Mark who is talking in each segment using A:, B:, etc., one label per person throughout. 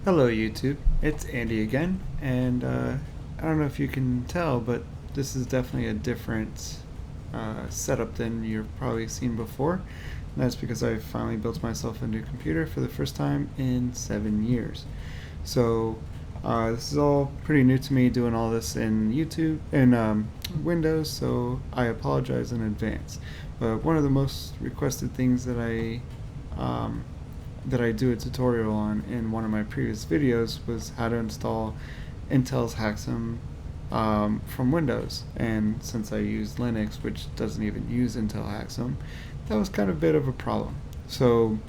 A: Hello YouTube, it's Andy again, and I don't know if you can tell, but this is definitely a different setup than you've probably seen before. And that's because I finally built myself a new computer for the first time in 7 years. So this is all pretty new to me, doing all this in YouTube and Windows, so I apologize in advance. But one of the most requested things um, that I do a tutorial on in one of my previous videos was how to install Intel's HAXM from Windows. And since I use Linux, which doesn't even use Intel HAXM, that was kind of a bit of a problem. So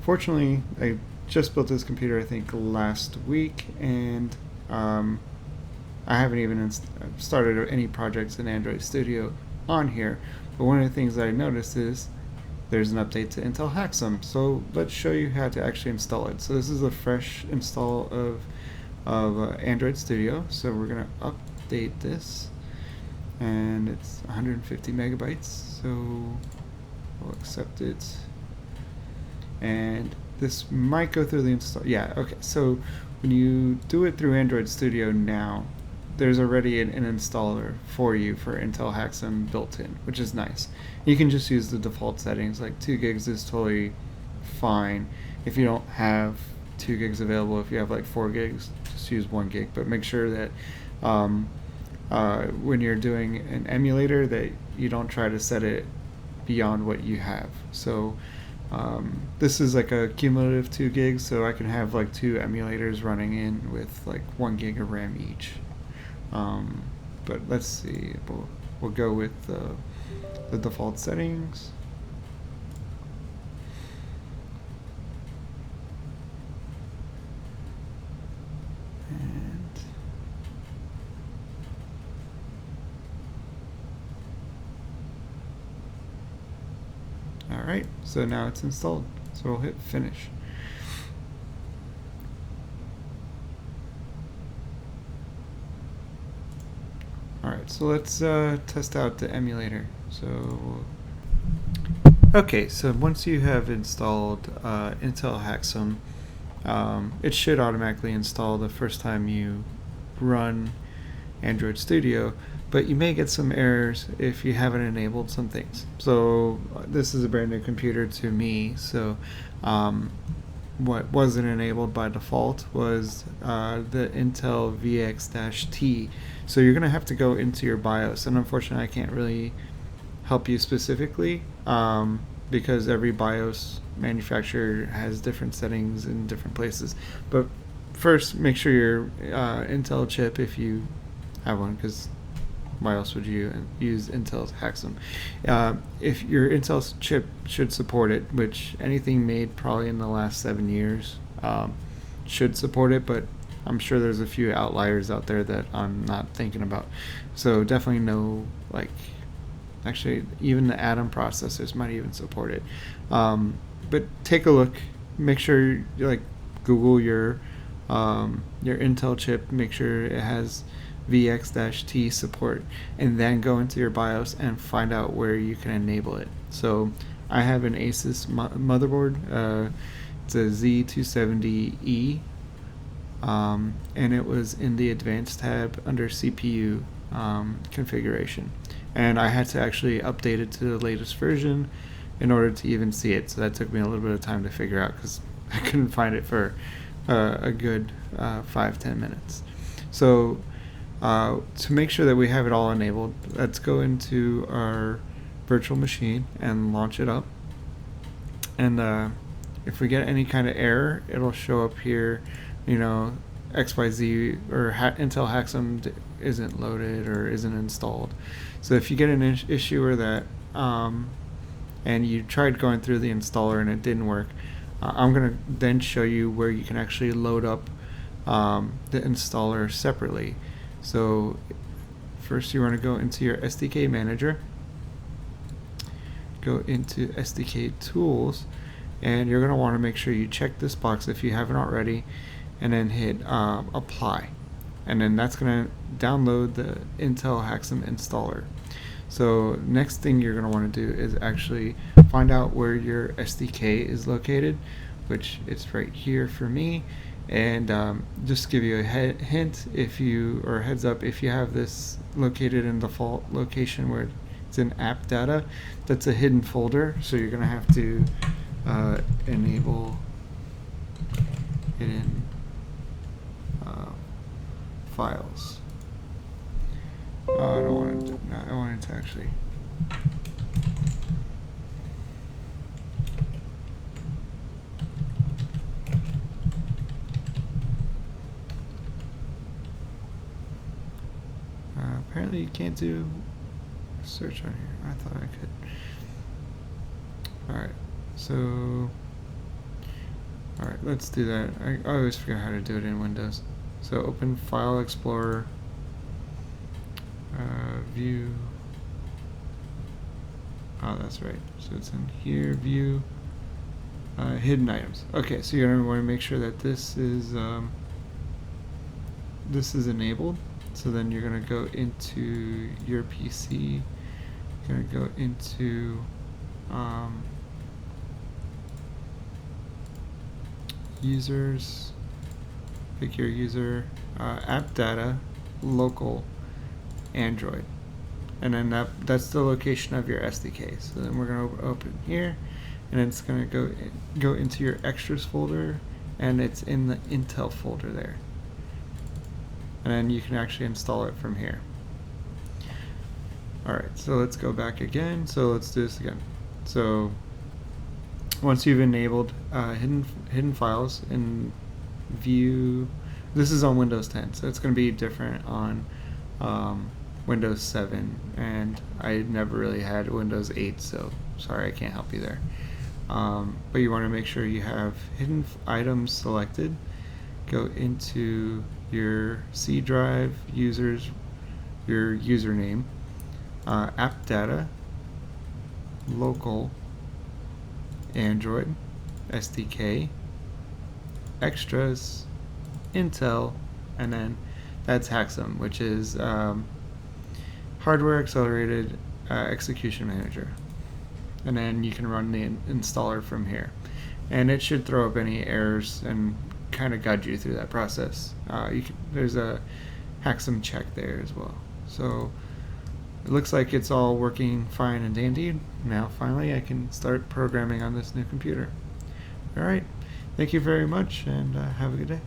A: fortunately, I just built this computer I think last week, and I haven't even started any projects in Android Studio on here. But one of the things that I noticed is there's an update to Intel HAXM. So let's show you how to actually install it. So this is a fresh install of Android Studio. So we're gonna update this, and it's 150 megabytes. So we'll accept it. And this might go through the install. Yeah, okay. So when you do it through Android Studio now, there's already an installer for you for Intel HAXM built in, which is nice. You can just use the default settings, like 2 gigs is totally fine. If you don't have 2 gigs available, if you have like 4 gigs, just use 1 gig. But make sure that when you're doing an emulator that you don't try to set it beyond what you have. So this is like a cumulative 2 gigs, so I can have like 2 emulators running in with like 1 gig of RAM each. But let's see, we'll go with the default settings. And alright, so now it's installed. So we'll hit finish. Alright, so let's test out the emulator. So, okay, so once you have installed Intel HAXM, it should automatically install the first time you run Android Studio, but you may get some errors if you haven't enabled some things. So this is a brand new computer to me, so what wasn't enabled by default was the Intel VX-T. So you're going to have to go into your BIOS, and unfortunately I can't really help you specifically because every BIOS manufacturer has different settings in different places. But first, make sure your Intel chip, if you have one, because why else would you use Intel's HAXM? If your Intel chip should support it, which anything made probably in the last 7 years should support it, but I'm sure there's a few outliers out there that I'm not thinking about. So definitely no, like, actually even the Atom processors might even support it. But take a look, make sure you like Google your Intel chip, make sure it has VX-T support, and then go into your BIOS and find out where you can enable it. So I have an Asus motherboard, it's a Z270E, and it was in the advanced tab under CPU configuration, and I had to actually update it to the latest version in order to even see it. So that took me a little bit of time to figure out because I couldn't find it for a good 5-10 minutes. So to make sure that we have it all enabled, let's go into our virtual machine and launch it up. And if we get any kind of error, it'll show up here, you know, XYZ or Intel HAXM isn't loaded or isn't installed. So if you get an issue or that, and you tried going through the installer and it didn't work, I'm going to then show you where you can actually load up the installer separately. So first you want to go into your SDK manager, go into SDK tools, and you're going to want to make sure you check this box if you haven't already, and then hit apply, and then that's going to download the Intel HAXM installer. So next thing you're going to want to do is actually find out where your SDK is located, which it's right here for me, And just to give you a hint, if you, or heads up, if you have this located in the default location where it's in app data, that's a hidden folder, so you're going to have to enable hidden files. I don't want it to, I want it to actually. Apparently you can't do search on here. I thought I could. Alright, so alright, let's do that. I always forget how to do it in Windows. So open File Explorer, View. Oh, that's right. So it's in here, View, Hidden Items. Okay, so you're gonna want to make sure that this is enabled. So then you're going to go into your PC, you're going to go into users, pick your user, app data, local, Android. And then that's the location of your SDK. So then we're going to open here, and it's going to go into your extras folder, and it's in the Intel folder there. And then you can actually install it from here. Alright, so let's go back again. So let's do this again. So once you've enabled hidden files in View, this is on Windows 10, so it's going to be different on Windows 7, and I never really had Windows 8, so sorry I can't help you there. But you want to make sure you have hidden items selected. Go into your C drive, users, your username, app data, local, Android, SDK, extras, Intel, and then that's HAXM, which is hardware accelerated execution manager. And then you can run the installer from here. And it should throw up any errors and kind of guide you through that process. There's a HAXM check there as well. So it looks like it's all working fine and dandy. Now finally I can start programming on this new computer. Alright, thank you very much, and have a good day.